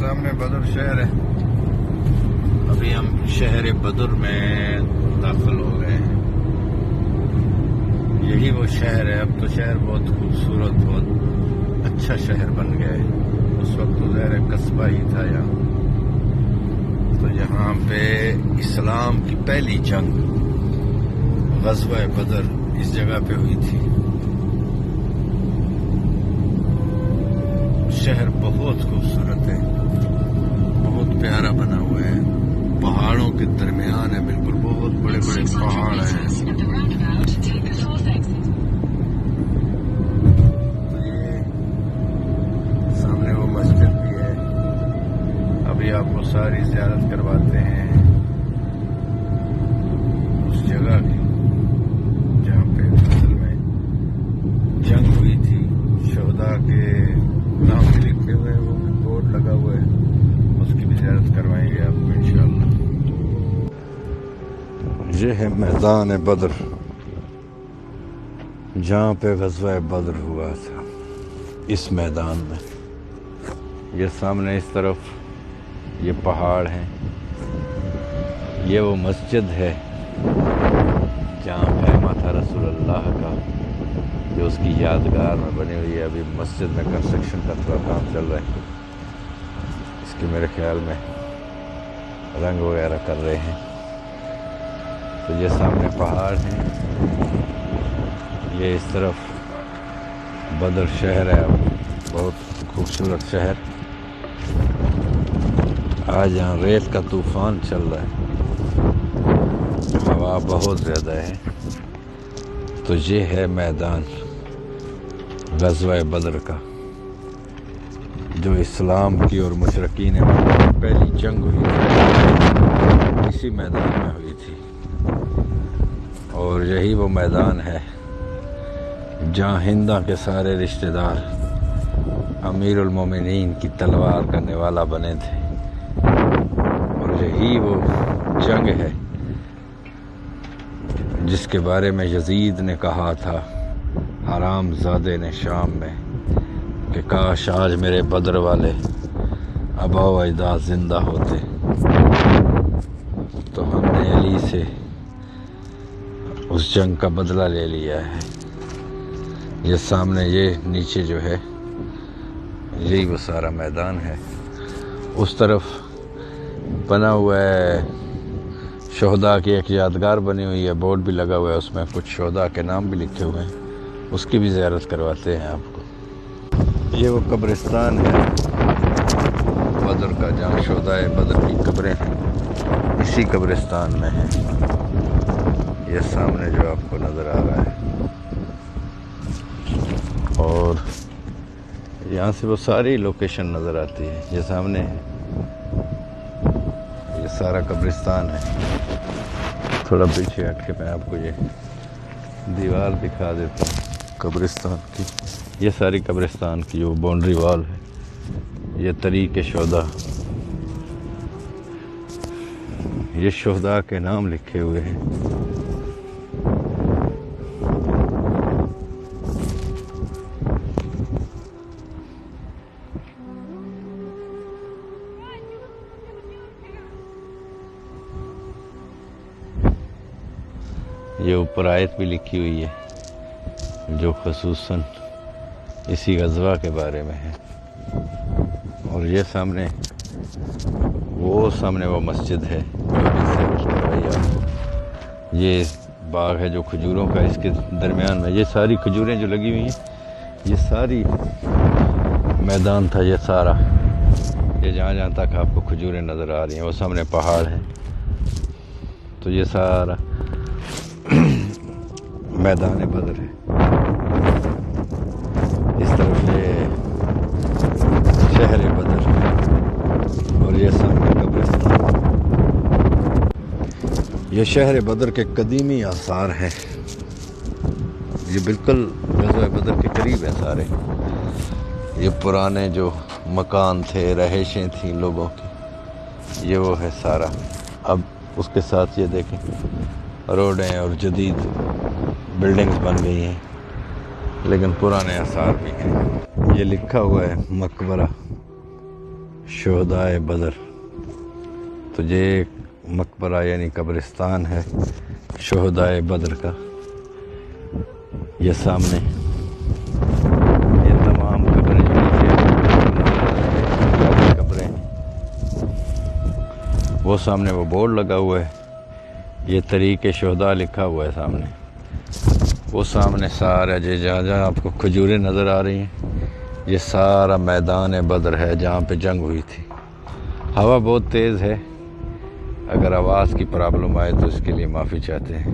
सामने बदर शहर है। अभी हम शहर बदर में दाखिल हो गए हैं। यही वो शहर है। अब तो शहर बहुत खूबसूरत, बहुत अच्छा शहर बन गया है। उस वक्त तो ज़ाहिर कस्बा ही था यहाँ। तो यहाँ पे इस्लाम की पहली जंग ग़ज़वा बदर इस जगह पे हुई थी। शहर बहुत खूबसूरत है, बहुत प्यारा बना हुआ है। पहाड़ों के दरमियान है, बिल्कुल बहुत बड़े बड़े पहाड़ हैं। तो ये सामने वो मस्जिद भी है। अभी आपको सारी ज़ियारत करवाते हैं उस जगह की जहाँ पे असल में जंग हुई थी। शोहदा के नाम भी लिखे हुए हैं, वो बोर्ड लगा हुआ है, उसकी भी ज़ियारत करवाएंगे आपको इंशाअल्लाह। ये है मैदान बदर, जहाँ पे ग़ज़वा बदर हुआ था। इस मैदान में ये सामने इस तरफ ये पहाड़ हैं, ये वो मस्जिद है जहाँ ख़ैमा था रसूलुल्लाह का, जो उसकी यादगार में बनी हुई है। अभी मस्जिद में कंस्ट्रक्शन का थोड़ा काम चल रहा है। इसके मेरे ख्याल में रंग वगैरह कर रहे हैं। तो ये सामने पहाड़ हैं, ये इस तरफ बदर शहर है। बहुत खूबसूरत शहर। आज यहाँ रेत का तूफान चल रहा है, हवा बहुत ज़्यादा है। तो ये है मैदान ग़ज़वा बदर का, जो इस्लाम की और मुशरिकीन की पहली जंग हुई थी, इसी मैदान में हुई थी। और यही वो मैदान है जहाँ हिंदा के सारे रिश्तेदार अमीरुल मोमिनीन की तलवार का निवाला बने थे। और यही वो जंग है जिसके बारे में यजीद ने कहा था हरामज़ादे ने शाम में कि काश आज मेरे बदर वाले आबा व अजदाद जिंदा होते तो हमने अली से उस जंग का बदला ले लिया है। ये सामने ये नीचे जो है यही वो सारा मैदान है। उस तरफ बना हुआ है शोहदा की एक यादगार बनी हुई है, बोर्ड भी लगा हुआ है, उसमें कुछ शोहदा के नाम भी लिखे हुए हैं। उसकी भी ज़ियारत करवाते हैं आपको। ये वो कब्रिस्तान है बदर का, जहाँ शोहदा बदर की कब्रें हैं, इसी कब्रिस्तान में है। ये सामने जो आपको नज़र आ रहा है। और यहाँ से वो सारी लोकेशन नज़र आती है। ये सामने है, ये सारा कब्रिस्तान है। थोड़ा पीछे हट के मैं आपको ये दीवार दिखा देता हूँ कब्रिस्तान की। ये सारी कब्रिस्तान की जो बाउंड्री वॉल है, ये तरीक़े शोहदा, ये शोहदा के नाम लिखे हुए हैं। ये ऊपर आयत भी लिखी हुई है जो ख़ुसूसन इसी ग़ज़वा के बारे में है। और ये सामने वो मस्जिद है जो ये बाग है जो खजूरों का, इसके दरमियान में ये सारी खजूरें जो लगी हुई हैं, ये सारी मैदान था ये सारा। ये जहाँ तक आपको खजूरें नज़र आ रही हैं, वो सामने पहाड़ है। तो ये सारा मैदान बदर है। इस तरफ ये शहर बदर और ये सामने कब्रिस्तान। ये शहर बदर के कदीमी आसार हैं। ये बिल्कुल ग़ज़वा बदर के करीब है सारे। ये पुराने जो मकान थे, रहायशें थी लोगों की, ये वो है सारा। अब उसके साथ ये देखें रोडें और जदीद बिल्डिंग्स बन गई हैं, लेकिन पुराने आसार भी हैं। ये लिखा हुआ है मकबरा शोहदाए बदर। तो ये मकबरा यानी कब्रिस्तान है शोहदाए बदर का। ये सामने ये तमाम कब्रें कब्रें, वो सामने वो बोर्ड लगा हुआ है, ये तरीके शोहदा लिखा हुआ है सामने। वो सामने सारा जहाँ जहाँ आपको खजूरें नज़र आ रही हैं, ये सारा मैदान बदर है जहाँ पे जंग हुई थी। हवा बहुत तेज़ है, अगर आवाज़ की प्रॉब्लम आए तो इसके लिए माफ़ी चाहते हैं।